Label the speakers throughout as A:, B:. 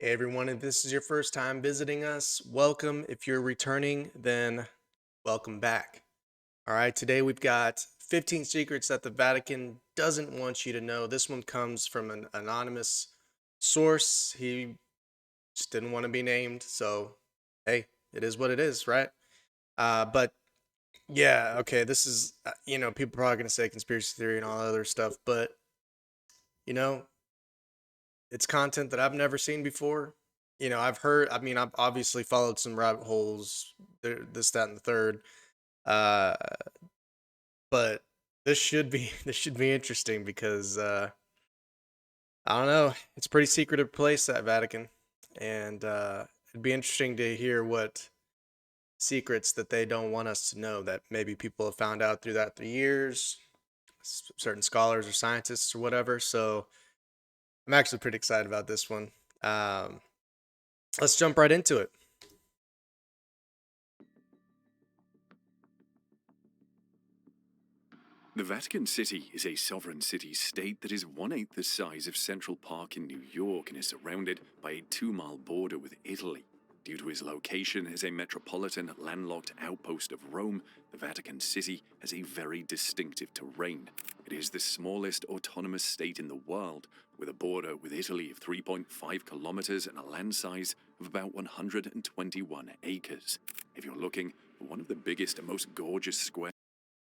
A: Hey everyone, if this is your first time visiting us, welcome. If you're returning, then welcome back. All right, today we've got 15 secrets that the Vatican doesn't want you to know. This one comes from an anonymous source. He just didn't want to be named, so hey, it is what it is, right? But yeah, okay, this is, people are probably going to say conspiracy theory and all that other stuff, but you know, it's content that I've never seen before. I've obviously followed some rabbit holes, this, that, and the third. Uh, but this should be this should be interesting because I don't know, it's a pretty secretive place, that Vatican, and it'd be interesting to hear what secrets that they don't want us to know that maybe people have found out throughout the years, certain scholars or scientists or whatever. So I'm actually pretty excited about this one. Um, let's jump right into it.
B: The Vatican City is a sovereign city-state that is one-eighth the size of Central Park in New York and is surrounded by a 2-mile border with Italy. Due to its location as a metropolitan landlocked outpost of Rome, the Vatican City has a very distinctive terrain. It is the smallest autonomous state in the world, with a border with Italy of 3.5 kilometers and a land size of about 121 acres. If you're looking for one of the biggest and most gorgeous squares,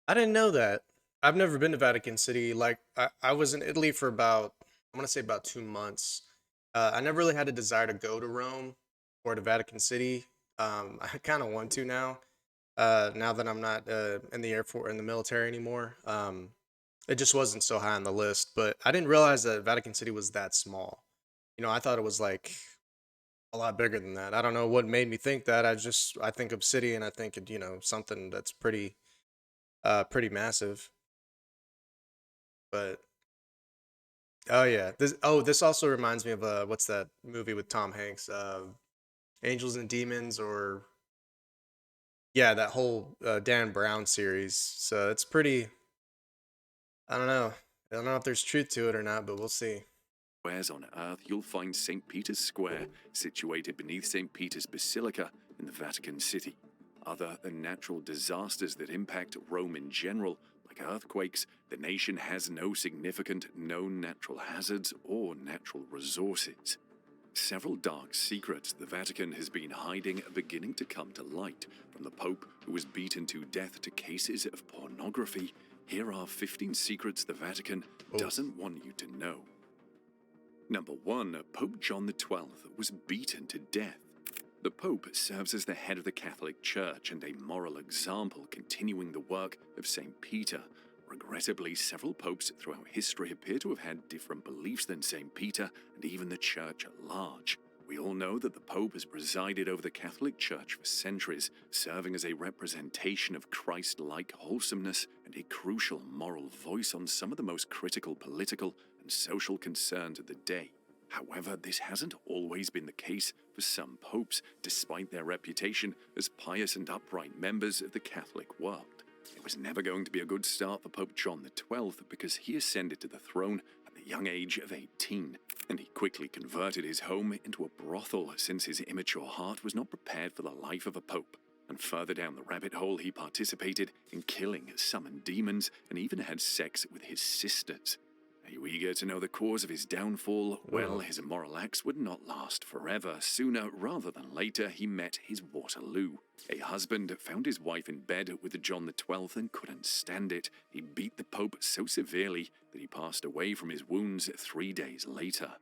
A: I didn't know that. I've never been to Vatican City. Like I was in Italy for about, I'm gonna say about 2 months. I never really had a desire to go to Rome or to Vatican City. I kind of want to now. Now that I'm not in the air force in the military anymore. It just wasn't so high on the list. But I didn't realize that Vatican City was that small. I thought it was like a lot bigger than that. I don't know what made me think that. I think of city and I think it, something that's pretty massive. But oh yeah, this also reminds me of what's that movie with Tom Hanks? Angels and Demons, or yeah, that whole Dan Brown series. So it's pretty. I don't know. I don't know if there's truth to it or not, but we'll see.
B: on Earth, you'll find St. Peter's Square, situated beneath St. Peter's Basilica in the Vatican City. Other than natural disasters that impact Rome in general, like earthquakes, the nation has no significant known natural hazards or natural resources. Several dark secrets the Vatican has been hiding are beginning to come to light, from the Pope who was beaten to death to cases of pornography. Here are 15 secrets the Vatican
A: Oh,
B: doesn't want you to know. Number 1. Pope John XII was beaten to death. The Pope serves as the head of the Catholic Church and a moral example, continuing the work of St. Peter. Regrettably, several popes throughout history appear to have had different beliefs than St. Peter and even the Church at large. We all know that the Pope has presided over the Catholic Church for centuries, serving as a representation of Christ-like wholesomeness and a crucial moral voice on some of the most critical political and social concerns of the day. However, this hasn't always been the case for some popes, despite their reputation as pious and upright members of the Catholic world. It was never going to be a good start for Pope John XII because he ascended to the throne at the young age of 18, and he quickly converted his home into a brothel since his immature heart was not prepared for the life of a pope. And further down the rabbit hole, he participated in killing summoned demons and even had sex with his sisters. Are you eager to know the cause of his downfall? Well,
A: ugh.
B: his immoral acts would not last forever. Sooner rather than later, he met his Waterloo. A husband found his wife in bed with John XII and couldn't stand it. He beat the Pope so severely that he passed away from his wounds 3 days later.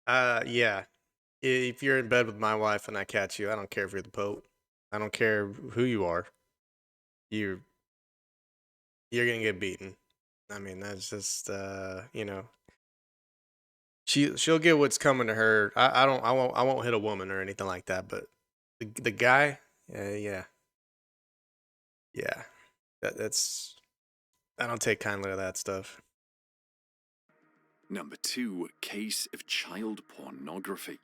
A: Yeah. If you're in bed with my wife and I catch you, I don't care if you're the Pope. I don't care who you are. You you're gonna get beaten. I mean, that's just she'll get what's coming to her. I won't hit a woman or anything like that, but the guy, yeah, yeah. That's I don't take kindly to that stuff.
B: Number 2. Case of child pornography.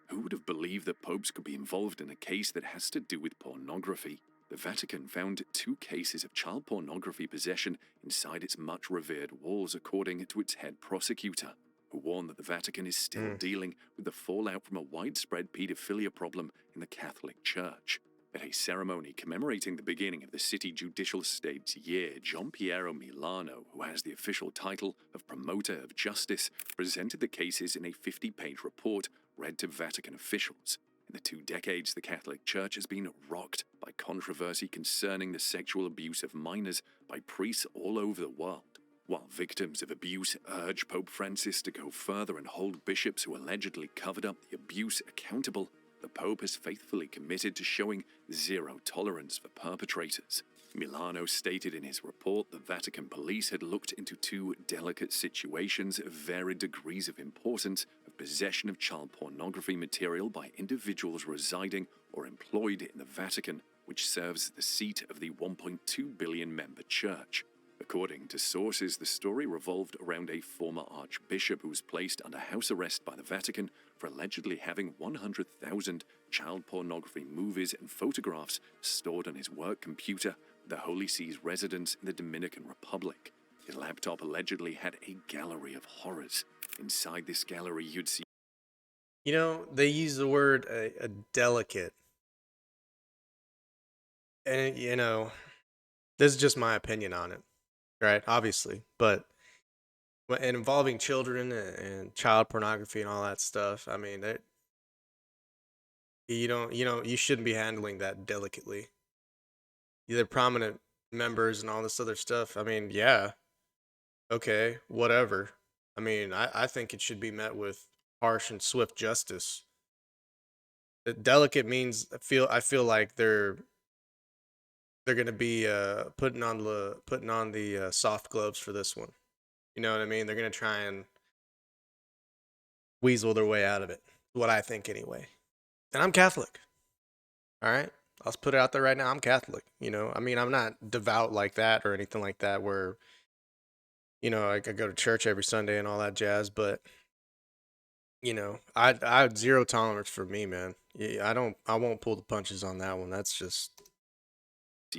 B: Who would have believed that popes could be involved in a case that has to do with pornography? the Vatican found 2 cases of child pornography possession inside its much revered walls, according to its head prosecutor, who warned that the Vatican is still
A: Mm.
B: dealing with the fallout from a widespread paedophilia problem in the Catholic Church. At a ceremony commemorating the beginning of the city judicial state's year, John Piero Milano, who has the official title of Promoter of Justice, presented the cases in a 50-page report read to Vatican officials. In the 2 decades, the Catholic Church has been rocked by controversy concerning the sexual abuse of minors by priests all over the world. While victims of abuse urge Pope Francis to go further and hold bishops who allegedly covered up the abuse accountable, the Pope has faithfully committed to showing zero tolerance for perpetrators. Milano stated in his report that Vatican police had looked into 2 delicate situations of varied degrees of importance of possession of child pornography material by individuals residing or employed in the Vatican, which serves as the seat of the 1.2 billion member church. According to sources, the story revolved around a former archbishop who was placed under house arrest by the Vatican for allegedly having 100,000 child pornography movies and photographs stored on his work computer at the Holy See's residence in the Dominican Republic. His laptop allegedly had a gallery of horrors. Inside this gallery, you'd see
A: You know, they use the word a delicate, and this is just my opinion on it, right? Obviously, but and involving children and child pornography and all that stuff. I mean, you shouldn't be handling that delicately. They're prominent members and all this other stuff. I mean, yeah, okay, whatever. I mean, I think it should be met with harsh and swift justice. Delicate means I feel like they're gonna be putting on the soft gloves for this one. You know what I mean? They're gonna try and weasel their way out of it. What I think anyway. And I'm Catholic. All right. I'll just put it out there right now. I'm Catholic. I mean, I'm not devout like that or anything like that where, I go to church every Sunday and all that jazz, but I have zero tolerance for me, man. Yeah, I won't pull the punches on that one. That's just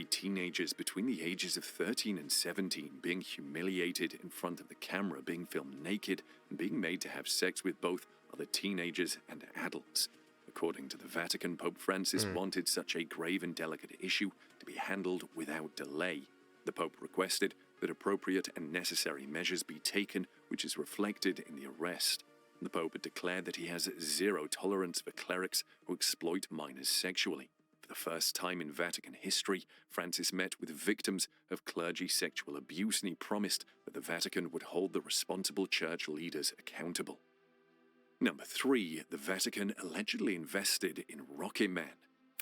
B: teenagers between the ages of 13 and 17 being humiliated in front of the camera, being filmed naked, and being made to have sex with both other teenagers and adults. According to the Vatican, Pope Francis
A: mm,
B: wanted such a grave and delicate issue to be handled without delay. The Pope requested that appropriate and necessary measures be taken, which is reflected in the arrest. The Pope had declared that he has zero tolerance for clerics who exploit minors sexually. For the first time in Vatican history, Francis met with victims of clergy sexual abuse, and he promised that the Vatican would hold the responsible church leaders accountable. Number 3. The Vatican allegedly invested in Rocket Man.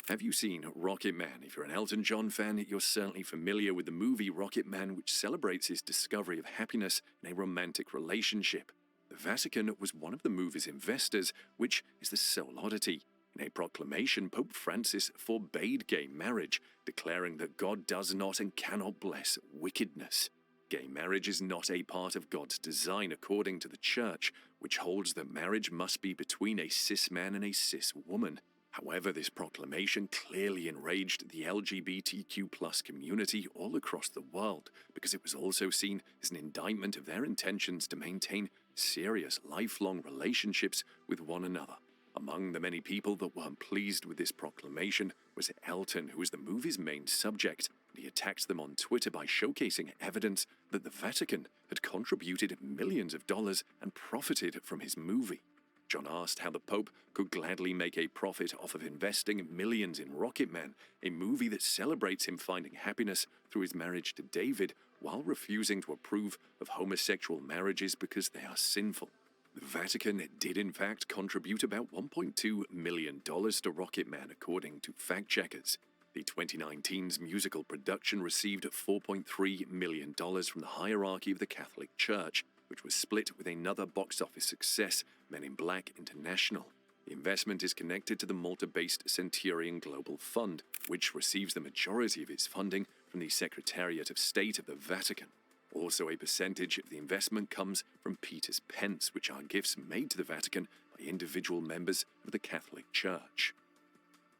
B: Have you seen Rocket Man? If you're an Elton John fan, you're certainly familiar with the movie Rocket Man, which celebrates his discovery of happiness in a romantic relationship. The Vatican was one of the movie's investors, which is the sole oddity. In a proclamation, Pope Francis forbade gay marriage, declaring that God does not and cannot bless wickedness. Gay marriage is not a part of God's design, according to the Church, which holds that marriage must be between a cis man and a cis woman. However, this proclamation clearly enraged the LGBTQ+ community all across the world, because it was also seen as an indictment of their intentions to maintain serious, lifelong relationships with one another. Among the many people that weren't pleased with this proclamation was Elton, who was the movie's main subject, and he attacked them on Twitter by showcasing evidence that the Vatican had contributed millions of dollars and profited from his movie. John asked how the Pope could gladly make a profit off of investing millions in Rocket Man, a movie that celebrates him finding happiness through his marriage to David, while refusing to approve of homosexual marriages because they are sinful. The Vatican did in fact contribute about $1.2 million to Rocket Man, according to fact-checkers. The 2019's musical production received $4.3 million from the hierarchy of the Catholic Church, which was split with another box office success, Men in Black International. The investment is connected to the Malta-based Centurion Global Fund, which receives the majority of its funding from the Secretariat of State of the Vatican. Also, a percentage of the investment comes from Peter's Pence, which are gifts made to the Vatican by individual members of the Catholic Church.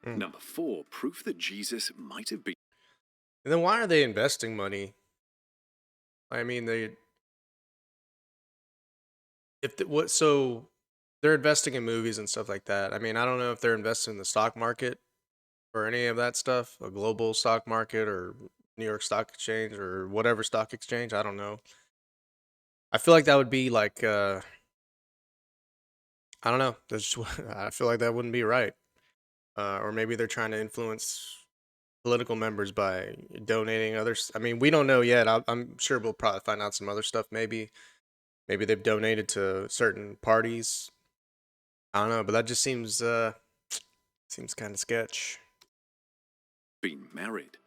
A: mm.
B: Number 4. Proof that Jesus might have been
A: And then why are they investing money? I mean, they if the, what so they're investing in movies and stuff like that. I mean, I don't know if they're investing in the stock market or any of that stuff, a global stock market or New York Stock Exchange or whatever stock exchange. I don't know. I feel like that would be like I don't know. That's just, I feel like that wouldn't be right. Or maybe they're trying to influence political members by donating others. I mean, we don't know yet. I'm sure we'll probably find out some other stuff. Maybe they've donated to certain parties. I don't know, but that just seems kind of sketch.
B: Been married.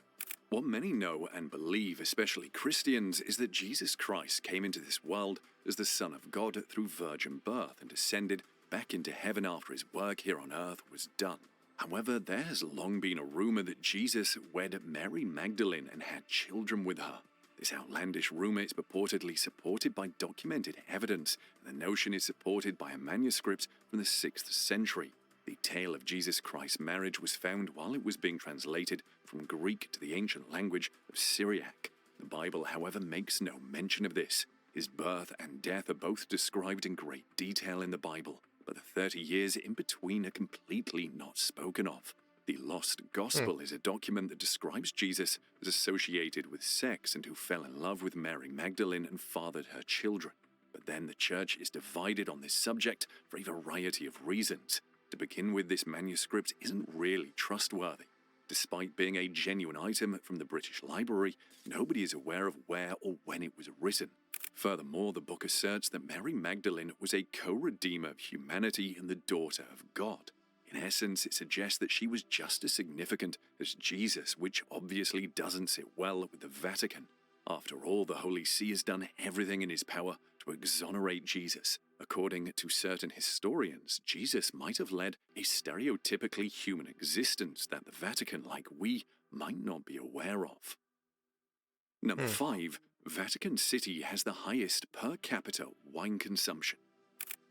B: What many know and believe, especially Christians, is that Jesus Christ came into this world as the Son of God through virgin birth and ascended back into heaven after his work here on earth was done. However, there has long been a rumor that Jesus wed Mary Magdalene and had children with her. This outlandish rumor is purportedly supported by documented evidence, and the notion is supported by a manuscript from the 6th century. The tale of Jesus Christ's marriage was found while it was being translated from Greek to the ancient language of Syriac. The Bible, however, makes no mention of this. His birth and death are both described in great detail in the Bible, but the 30 years in between are completely not spoken of. The Lost
A: Hmm.
B: Gospel is a document that describes Jesus as associated with sex and who fell in love with Mary Magdalene and fathered her children. But then the church is divided on this subject for a variety of reasons. To begin with, this manuscript isn't really trustworthy. Despite being a genuine item from the British Library, nobody is aware of where or when it was written. Furthermore, the book asserts that Mary Magdalene was a co-redeemer of humanity and the daughter of God. In essence, it suggests that she was just as significant as Jesus, which obviously doesn't sit well with the Vatican. After all, the Holy See has done everything in his power to exonerate Jesus. According to certain historians, Jesus might have led a stereotypically human existence that the Vatican, like we, might not be aware of. Number
A: Hmm.
B: 5. Vatican City has the highest per capita wine consumption.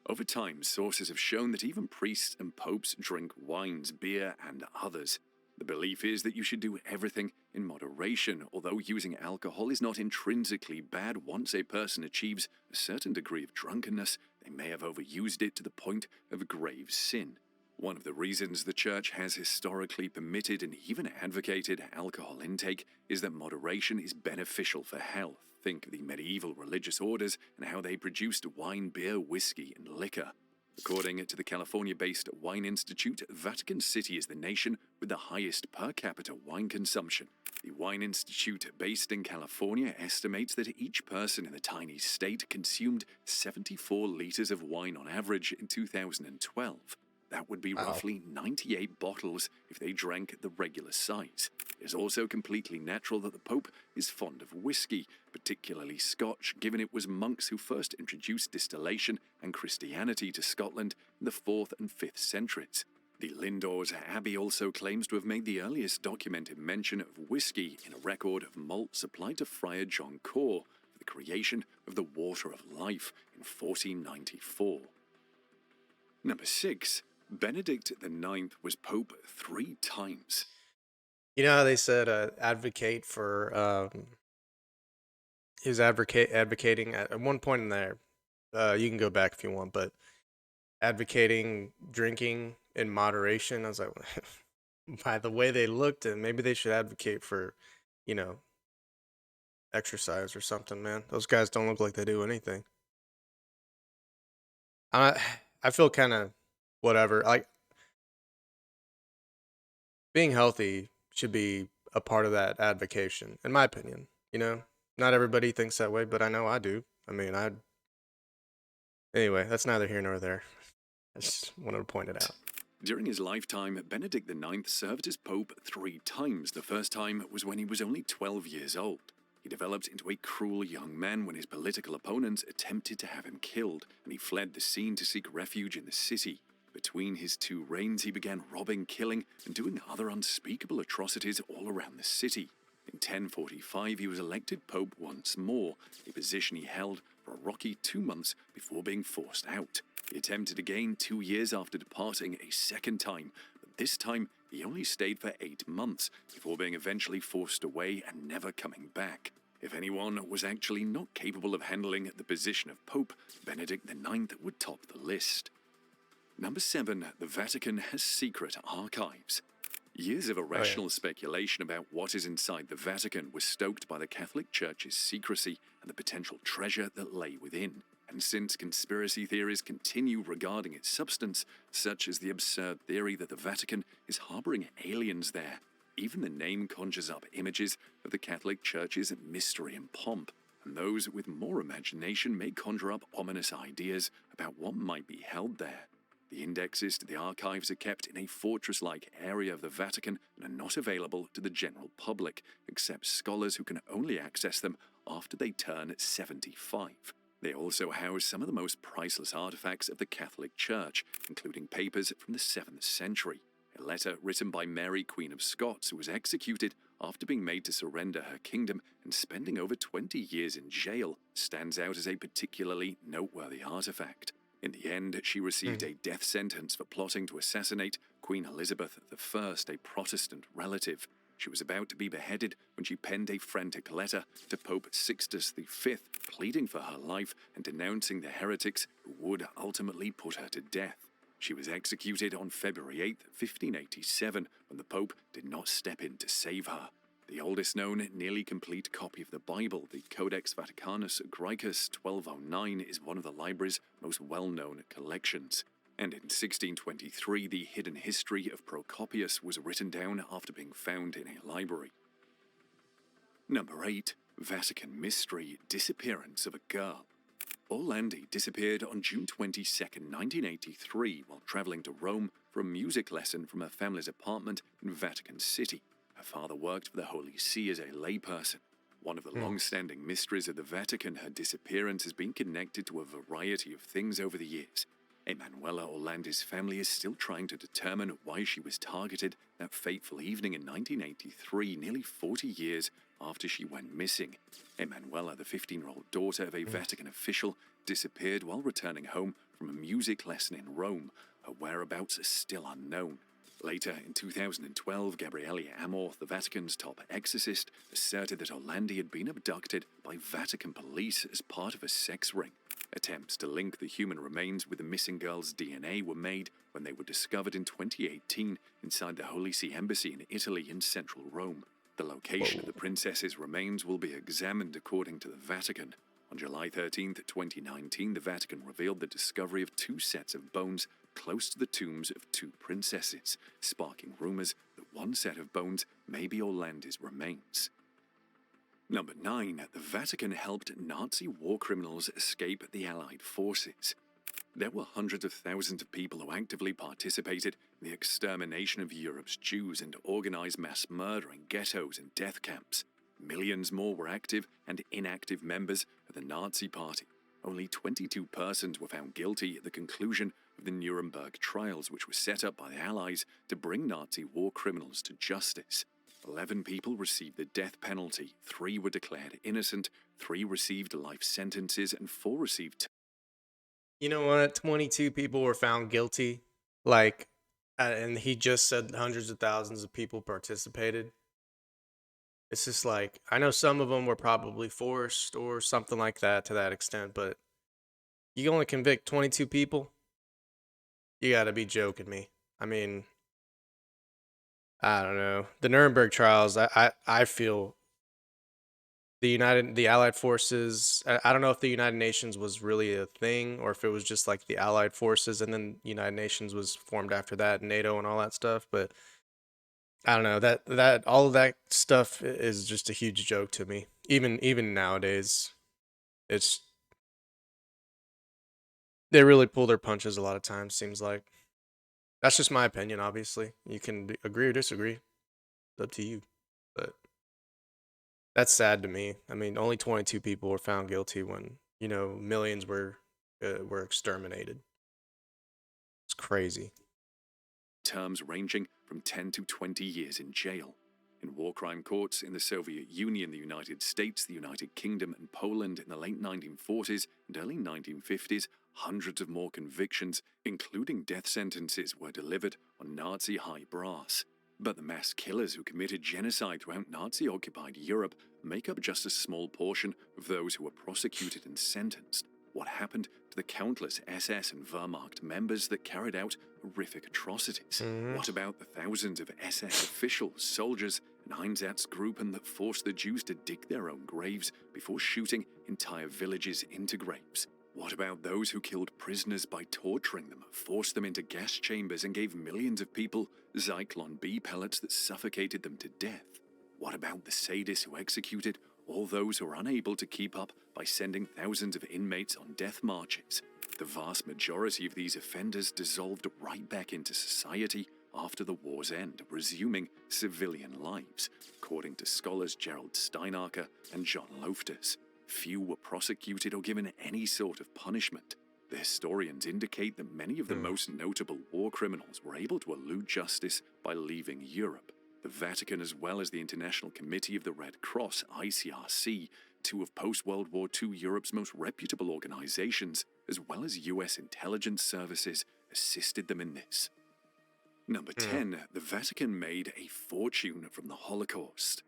B: Over time, sources have shown that even priests and popes drink wines, beer, and others. The belief is that you should do everything in moderation, although using alcohol is not intrinsically bad. Once a person achieves a certain degree of drunkenness, they may have overused it to the point of grave sin. One of the reasons the Church has historically permitted and even advocated alcohol intake is that moderation is beneficial for health. Think of the medieval religious orders and how they produced wine, beer, whiskey, and liquor. According to the California-based Wine Institute, Vatican City is the nation with the highest per capita wine consumption. The Wine Institute, based in California, estimates that each person in the tiny state consumed 74 liters of wine on average in 2012. That would be
A: Wow.
B: roughly 98 bottles if they drank the regular size. It is also completely natural that the Pope is fond of whiskey, particularly Scotch, given it was monks who first introduced distillation and Christianity to Scotland in the 4th and 5th centuries. The Lindores Abbey also claims to have made the earliest documented mention of whiskey in a record of malt supplied to Friar John Core for the creation of the Water of Life in 1494. Number 6. Benedict IX was Pope 3 times.
A: You know how they said advocate for he was advocating at one point in there. You can go back if you want, but advocating drinking in moderation. I was like, by the way they looked, and maybe they should advocate for, you know, exercise or something. Man, those guys don't look like they do anything. I I feel kind of whatever. Like being healthy should be a part of that advocation, in my opinion. You know, not everybody thinks that way, but I know I do. I mean, I anyway. That's neither here nor there. I just wanted to point it out.
B: During his lifetime, Benedict IX served as Pope 3 times. The first time was when he was only 12 years old. He developed into a cruel young man when his political opponents attempted to have him killed, and he fled the scene to seek refuge in the city. Between his two reigns, he began robbing, killing, and doing other unspeakable atrocities all around the city. In 1045, he was elected Pope once more, a position he held for a rocky 2 months before being forced out. He attempted again 2 years after departing a second time, but this time He only stayed for 8 months before being eventually forced away and never coming back. If anyone was actually not capable of handling the position of Pope, Benedict IX would top the list. Number 7. The Vatican has secret archives. Years of
A: Oh yeah.
B: irrational speculation about what is inside the Vatican were stoked by the Catholic Church's secrecy and the potential treasure that lay within. And since conspiracy theories continue regarding its substance, such as the absurd theory that the Vatican is harboring aliens there, even the name conjures up images of the Catholic Church's mystery and pomp, and those with more imagination may conjure up ominous ideas about what might be held there. The indexes to the archives are kept in a fortress-like area of the Vatican and are not available to the general public, except scholars who can only access them after they turn 75. They also house some of the most priceless artifacts of the Catholic Church, including papers from the 7th century. A letter written by Mary, Queen of Scots, who was executed after being made to surrender her kingdom and spending over 20 years in jail, stands out as a particularly noteworthy artifact. In the end, she received a death sentence for plotting to assassinate Queen Elizabeth I, a Protestant relative. She was about to be beheaded when she penned a frantic letter to Pope Sixtus V, pleading for her life and denouncing the heretics who would ultimately put her to death. She was executed on February 8, 1587, when the Pope did not step in to save her. The oldest known, nearly complete copy of the Bible, the Codex Vaticanus Graecus 1209, is one of the library's most well-known collections. And in 1623, the hidden history of Procopius was written down after being found in a library. Number 8. Vatican Mystery: Disappearance of a Girl. Orlandi disappeared on June 22, 1983, while traveling to Rome for a music lesson from her family's apartment in Vatican City. Her father worked for the Holy See as a layperson. One of the long-standing mysteries of the Vatican, her disappearance has been connected to a variety of things over the years. Emanuela Orlandi's family is still trying to determine why she was targeted that fateful evening in 1983, nearly 40 years after she went missing. Emanuela, the 15-year-old daughter of a Vatican official, disappeared while returning home from a music lesson in Rome. Her whereabouts are still unknown. Later, in 2012, Gabriele Amorth, the Vatican's top exorcist, asserted that Orlandi had been abducted by Vatican police as part of a sex ring. Attempts to link the human remains with the missing girl's DNA were made when they were discovered in 2018 inside the Holy See Embassy in Italy in central Rome. The location of the princess's remains will be examined according to the Vatican. On July 13, 2019, the Vatican revealed the discovery of 2 sets of bones close to the tombs of 2 princesses, sparking rumors that one set of bones may be Orlandi's remains. Number 9. The Vatican helped Nazi war criminals escape the Allied forces. There were hundreds of thousands of people who actively participated in the extermination of Europe's Jews and organized mass murder in ghettos and death camps. Millions more were active and inactive members of the Nazi Party. Only 22 persons were found guilty at the conclusion of the Nuremberg trials, which were set up by the Allies to bring Nazi war criminals to justice. 11 people received the death penalty, 3 were declared innocent, 3 received life sentences, and 4 received.
A: You know what? 22 people were found guilty. Like, and he just said hundreds of thousands of people participated. It's just like, I know some of them were probably forced or something like that to that extent, but you only convict 22 people? You gotta be joking me. I mean, I don't know. The Nuremberg trials, I feel the Allied forces, I don't know if the United Nations was really a thing or if it was just like the Allied forces and then United Nations was formed after that, NATO and all that stuff, but I don't know, that all of that stuff is just a huge joke to me. Even nowadays, it's they really pull their punches a lot of times, seems like. That's just my opinion, obviously. You can agree or disagree. It's up to you. But that's sad to me. I mean, only 22 people were found guilty when, millions were exterminated. It's crazy.
B: Terms ranging from 10 to 20 years in jail. In war crime courts in the Soviet Union, the United States, the United Kingdom, and Poland in the late 1940s and early 1950s, hundreds of more convictions, including death sentences, were delivered on Nazi high brass. But the mass killers who committed genocide throughout Nazi-occupied Europe make up just a small portion of those who were prosecuted and sentenced. What happened to the countless SS and Wehrmacht members that carried out horrific atrocities?
A: Hmm.
B: What about the thousands of SS officials, soldiers, and Einsatzgruppen that forced the Jews to dig their own graves before shooting entire villages into graves? What about those who killed prisoners by torturing them, forced them into gas chambers, and gave millions of people Zyklon B pellets that suffocated them to death? What about the sadists who executed all those who were unable to keep up by sending thousands of inmates on death marches? The vast majority of these offenders dissolved right back into society after the war's end, resuming civilian lives, according to scholars Gerald Steinacher and John Loftus. Few were prosecuted or given any sort of punishment. The historians indicate that many of the most notable war criminals were able to elude justice by leaving Europe. The Vatican, as well as the International Committee of the Red Cross, ICRC, two of post-World War II Europe's most reputable organizations, as well as US intelligence services, assisted them in this. Number 10. The Vatican made a fortune from the Holocaust.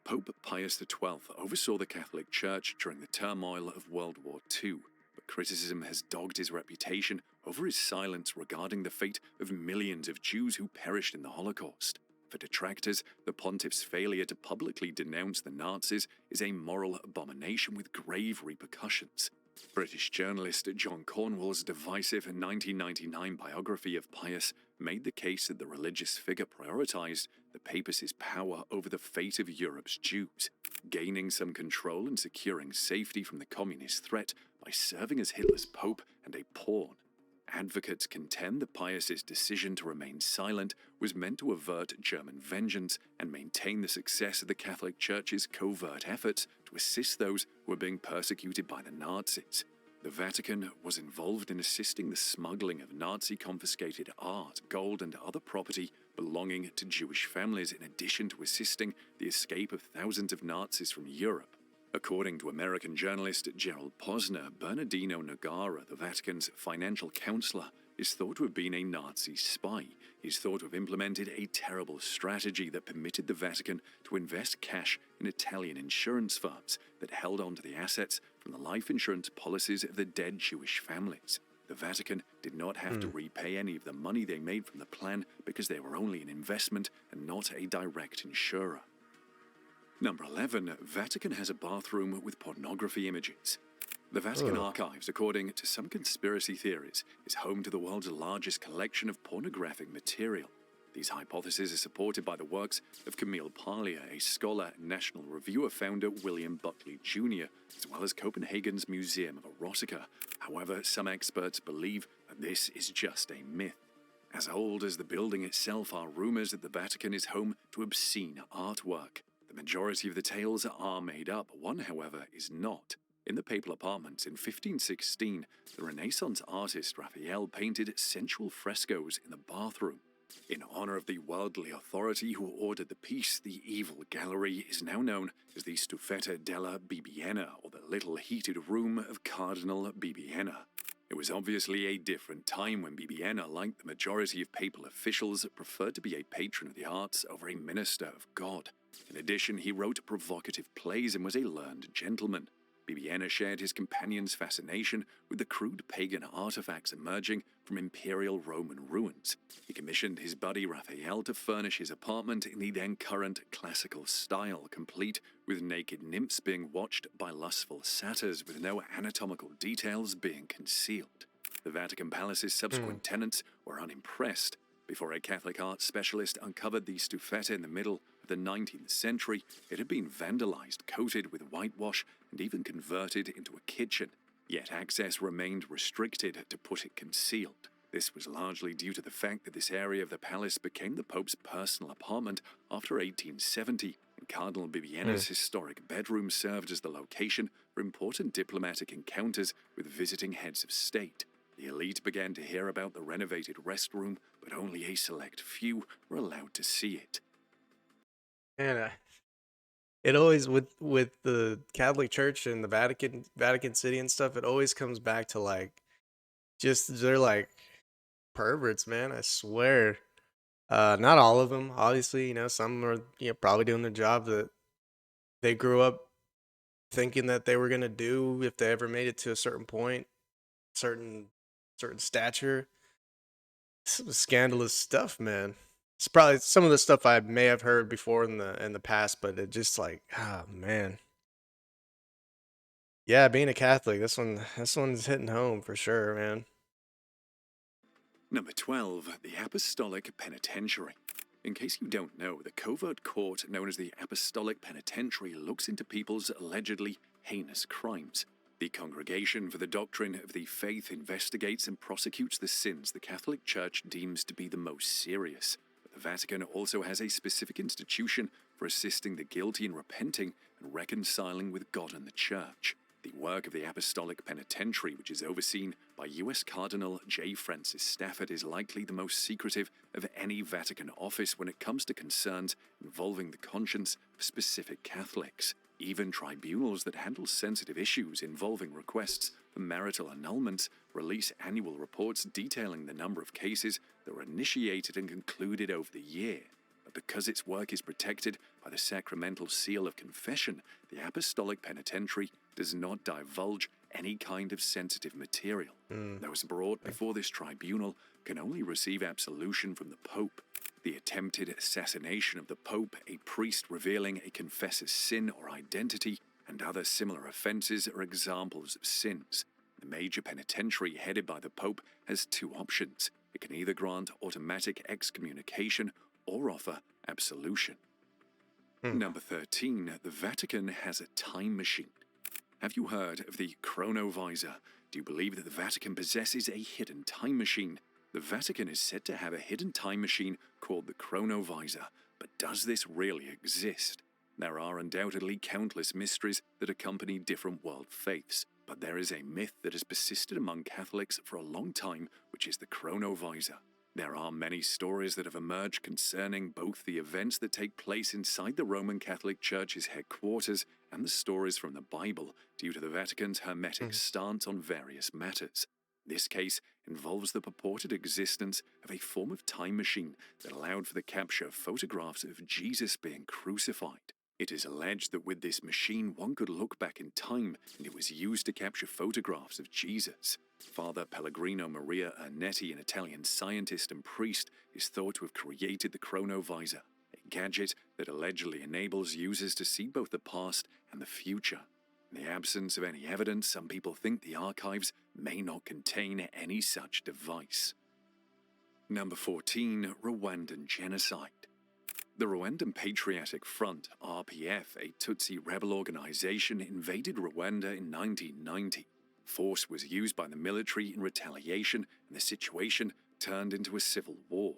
B: Pope Pius XII oversaw the Catholic Church during the turmoil of World War II, but criticism has dogged his reputation over his silence regarding the fate of millions of Jews who perished in the Holocaust. For detractors, the pontiff's failure to publicly denounce the Nazis is a moral abomination with grave repercussions. British journalist John Cornwell's divisive 1999 biography of Pius made the case that the religious figure prioritized the papacy's power over the fate of Europe's Jews, gaining some control and securing safety from the communist threat by serving as Hitler's pope and a pawn. Advocates contend that Pius's decision to remain silent was meant to avert German vengeance and maintain the success of the Catholic Church's covert efforts to assist those who were being persecuted by the Nazis. The Vatican was involved in assisting the smuggling of Nazi-confiscated art, gold, and other property belonging to Jewish families, in addition to assisting the escape of thousands of Nazis from Europe. According to American journalist Gerald Posner, Bernardino Nogara, the Vatican's financial counselor, is thought to have been a Nazi spy. He's thought to have implemented a terrible strategy that permitted the Vatican to invest cash in Italian insurance firms that held on to the assets from the life insurance policies of the dead Jewish families. The Vatican did not have to repay any of the money they made from the plan because they were only an investment and not a direct insurer. Number 11. Vatican has a bathroom with pornography images. The Vatican Archives, according to some conspiracy theories, is home to the world's largest collection of pornographic material. These hypotheses are supported by the works of Camille Parlier, a scholar and National Reviewer founder William Buckley Jr., as well as Copenhagen's Museum of Erotica. However, some experts believe that this is just a myth. As old as the building itself are rumors that the Vatican is home to obscene artwork. The majority of the tales are made up. One, however, is not. In the papal apartments in 1516, the Renaissance artist Raphael painted sensual frescoes in the bathroom. In honor of the worldly authority who ordered the piece, the evil gallery is now known as the Stufetta della Bibbiena, or the Little Heated Room of Cardinal Bibbiena. It was obviously a different time when Bibbiena, like the majority of papal officials, preferred to be a patron of the arts over a minister of God. In addition, he wrote provocative plays and was a learned gentleman. Bibbiena shared his companion's fascination with the crude pagan artifacts emerging from imperial Roman ruins. He commissioned his buddy Raphael to furnish his apartment in the then current classical style, complete with naked nymphs being watched by lustful satyrs with no anatomical details being concealed. The Vatican Palace's subsequent tenants were unimpressed. Before a Catholic art specialist uncovered the Stufetta in the middle of the 19th century, it had been vandalized, coated with whitewash, and even converted into a kitchen. Yet access remained restricted, to put it concealed. This was largely due to the fact that this area of the palace became the Pope's personal apartment after 1870, and Cardinal Bibbiena's historic bedroom served as the location for important diplomatic encounters with visiting heads of state. The elite began to hear about the renovated restroom, but only a select few were allowed to see it.
A: And it always with the Catholic Church and the Vatican City and stuff, it always comes back to like just they're like perverts, man. I swear. Not all of them, obviously. Some are probably doing the job that they grew up thinking that they were gonna do if they ever made it to a certain point, certain certain stature. Some scandalous stuff, man. It's probably some of the stuff I may have heard before in the past, but it just like, ah, man. Yeah, being a Catholic, this one's hitting home for sure, man.
B: Number 12, the Apostolic Penitentiary. In case you don't know, the covert court known as the Apostolic Penitentiary looks into people's allegedly heinous crimes. The Congregation for the Doctrine of the Faith investigates and prosecutes the sins the Catholic Church deems to be the most serious. But the Vatican also has a specific institution for assisting the guilty in repenting and reconciling with God and the Church. The work of the Apostolic Penitentiary, which is overseen by U.S. Cardinal J. Francis Stafford, is likely the most secretive of any Vatican office when it comes to concerns involving the conscience of specific Catholics. Even tribunals that handle sensitive issues involving requests for marital annulments release annual reports detailing the number of cases that were initiated and concluded over the year. But because its work is protected by the sacramental seal of confession, the Apostolic Penitentiary does not divulge any kind of sensitive material.
A: Mm.
B: Those brought before this tribunal can only receive absolution from the Pope. The attempted assassination of the Pope, a priest revealing a confessor's sin or identity, and other similar offences are examples of sins. The major penitentiary headed by the Pope has two options. It can either grant automatic excommunication or offer absolution.
A: Mm.
B: Number 13, the Vatican has a time machine. Have you heard of the chronovisor? Do you believe that the Vatican possesses a hidden time machine? The Vatican is said to have a hidden time machine called the chronovisor, but does this really exist? There are undoubtedly countless mysteries that accompany different world faiths, but there is a myth that has persisted among Catholics for a long time, which is the chronovisor. There are many stories that have emerged concerning both the events that take place inside the Roman Catholic Church's headquarters and the stories from the Bible due to the Vatican's hermetic
A: Mm.
B: stance on various matters. This case involves the purported existence of a form of time machine that allowed for the capture of photographs of Jesus being crucified. It is alleged that with this machine one could look back in time, and it was used to capture photographs of Jesus. Father Pellegrino Maria Ernetti, an Italian scientist and priest, is thought to have created the chronovisor, a gadget that allegedly enables users to see both the past and the future. In the absence of any evidence, some people think the archives may not contain any such device. Number 14, Rwandan genocide. The Rwandan Patriotic Front, RPF, a Tutsi rebel organization, invaded Rwanda in 1990. Force was used by the military in retaliation, and the situation turned into a civil war.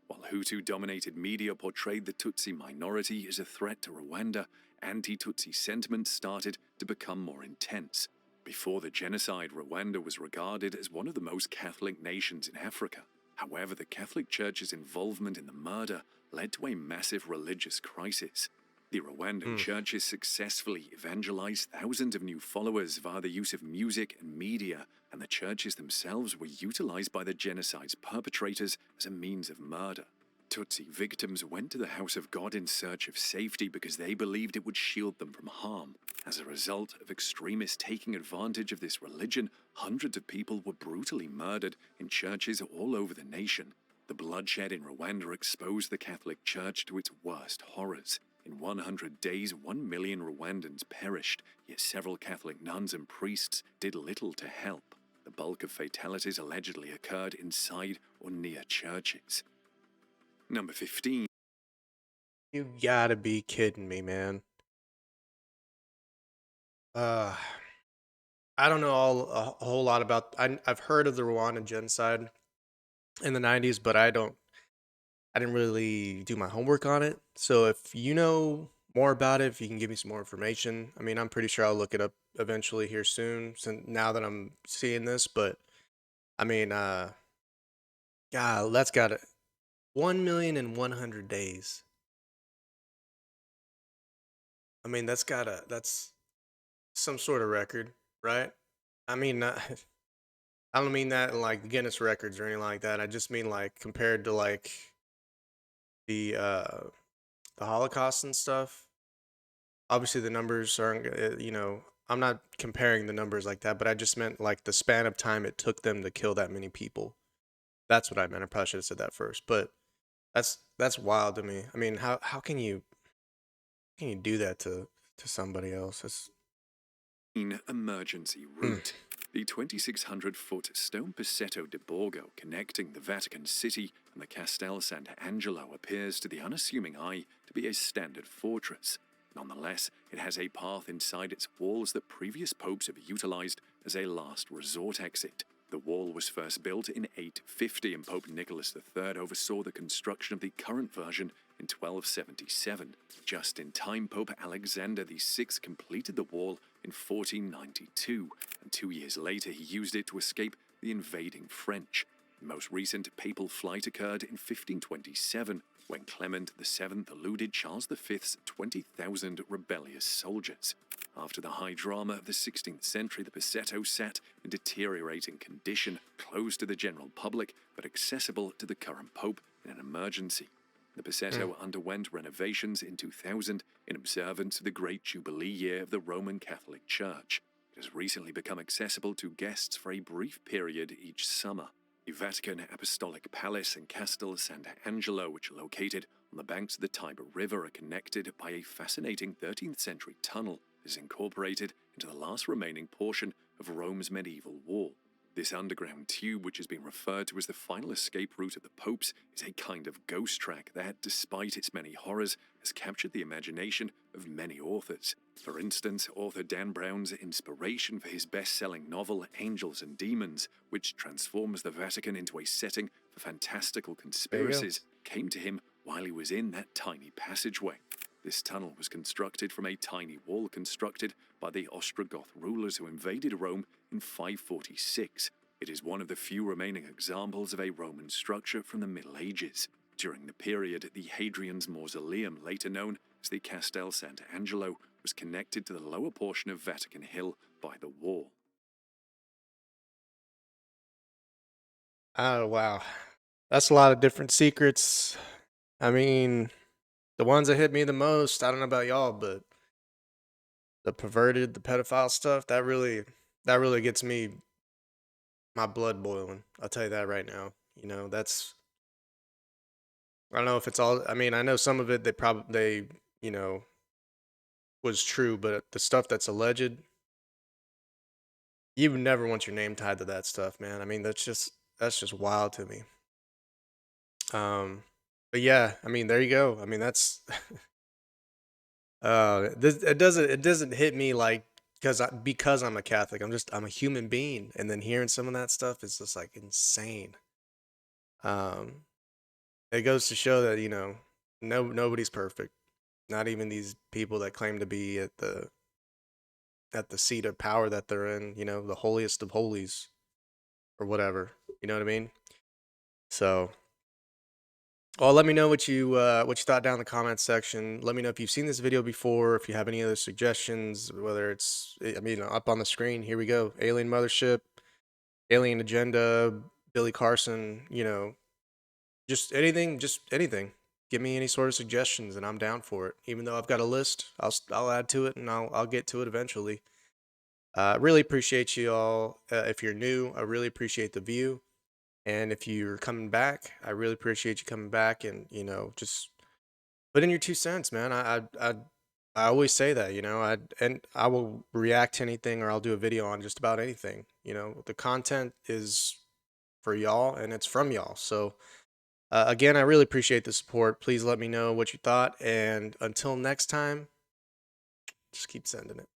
B: While Hutu-dominated media portrayed the Tutsi minority as a threat to Rwanda, anti-Tutsi sentiment started to become more intense. Before the genocide, Rwanda was regarded as one of the most Catholic nations in Africa. However, the Catholic Church's involvement in the murder led to a massive religious crisis. The Rwandan
A: Mm.
B: churches successfully evangelized thousands of new followers via the use of music and media, and the churches themselves were utilized by the genocide's perpetrators as a means of murder. Tutsi victims went to the house of God in search of safety because they believed it would shield them from harm. As a result of extremists taking advantage of this religion, hundreds of people were brutally murdered in churches all over the nation. The bloodshed in Rwanda exposed the Catholic Church to its worst horrors. In 100 days, 1 million Rwandans perished, yet several Catholic nuns and priests did little to help. The bulk of fatalities allegedly occurred inside or near churches. Number 15.
A: You gotta be kidding me, man. Uh, I don't know a whole lot about. I've heard of the Rwandan genocide in the '90s, but I didn't really do my homework on it. So if you know more about it, if you can give me some more information, I mean, I'm pretty sure I'll look it up eventually here soon. Since now that I'm seeing this, but I mean, God, that's got it. 1,100,000 days. I mean, that's some sort of record, right? I mean, I don't mean that in like Guinness records or anything like that. I just mean like compared to like the Holocaust and stuff. Obviously, the numbers aren't. I'm not comparing the numbers like that, but I just meant like the span of time it took them to kill that many people. That's what I meant. I probably should have said that first, but that's wild to me. I mean, how can you do that to somebody else? It's
B: Emergency
A: mm,
B: route. The 2,600-foot stone Passetto di Borgo connecting the Vatican City and the Castel Sant'Angelo appears to the unassuming eye to be a standard fortress. Nonetheless, it has a path inside its walls that previous popes have utilized as a last resort exit. The wall was first built in 850 and Pope Nicholas III oversaw the construction of the current version in 1277. Just in time, Pope Alexander VI completed the wall in 1492, and 2 years later he used it to escape the invading French. The most recent papal flight occurred in 1527, when Clement VII eluded Charles V's 20,000 rebellious soldiers. After the high drama of the 16th century, the Passetto sat in deteriorating condition, closed to the general public, but accessible to the current pope in an emergency. The
A: mm.
B: Passetto underwent renovations in 2000 in observance of the Great Jubilee year of the Roman Catholic Church. It has recently become accessible to guests for a brief period each summer. The Vatican Apostolic Palace and Castel Sant'Angelo, which are located on the banks of the Tiber River, are connected by a fascinating 13th century tunnel that is incorporated into the last remaining portion of Rome's medieval wall. This underground tube, which has been referred to as the final escape route of the popes, is a kind of ghost track that, despite its many horrors, has captured the imagination of many authors. For instance, author Dan Brown's inspiration for his best-selling novel Angels and Demons, which transforms the Vatican into a setting for fantastical
A: There you go.
B: conspiracies, came to him while he was in that tiny passageway. This tunnel was constructed from a tiny wall constructed by the Ostrogoth rulers who invaded Rome in 546. It is one of the few remaining examples of a Roman structure from the Middle Ages. During the period, the Hadrian's Mausoleum, later known as the Castel Sant'Angelo, was connected to the lower portion of Vatican Hill by the wall.
A: Oh wow, that's a lot of different secrets. I mean, the ones that hit me the most. I don't know about y'all, but the perverted, the pedophile stuff that really gets me my blood boiling. I'll tell you that right now. That's I don't know if it's all. I mean, I know some of it they was true, but the stuff that's alleged, you would never want your name tied to that stuff, man. I mean, that's just wild to me. Um, but yeah, I mean, there you go. I mean, that's it doesn't hit me like because I'm a Catholic. I'm a human being, and then hearing some of that stuff is just like insane. Um, it goes to show that nobody's perfect. Not even these people that claim to be at the seat of power that they're in. The holiest of holies or whatever. You know what I mean? So, well, let me know what you thought down in the comments section. Let me know if you've seen this video before. If you have any other suggestions, whether it's I mean up on the screen. Here we go: Alien Mothership, Alien Agenda, Billy Carson. Just anything. Give me any sort of suggestions, and I'm down for it. Even though I've got a list, I'll add to it, and I'll get to it eventually. Really appreciate you all. If you're new, I really appreciate the view. And if you're coming back, I really appreciate you coming back and, just put in your 2 cents, man. I always say that, and I will react to anything or I'll do a video on just about anything. The content is for y'all and it's from y'all. So, again, I really appreciate the support. Please let me know what you thought. And until next time, just keep sending it.